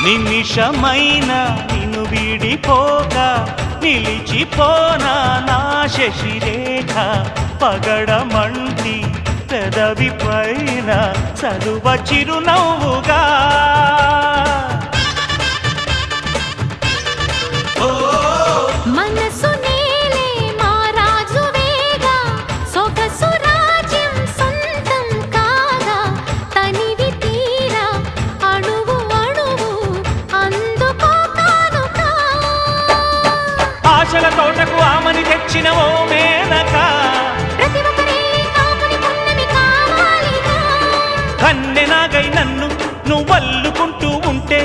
నిమిషమైన నిన్ను వీడిపోక నిలిచిపోనా నా శశిరేఖ పగడమంటి పెదవి పైన చలువ చిరునవ్వుగా మనసు నేలే మా రాజువేగా సొగసు రాజ్యం సొంతం కాగా తనివి తీరా అణువు అణువు అందుకో కానుక ఆశల తోటకు ఆమని తెచ్చిన ఓ మేనక ప్రతి ఒక్కరే కాముని పున్నమి కావాలిగా కన్నెనాగై నన్ను నువ్వు అల్లుకుంటూ ఉంటే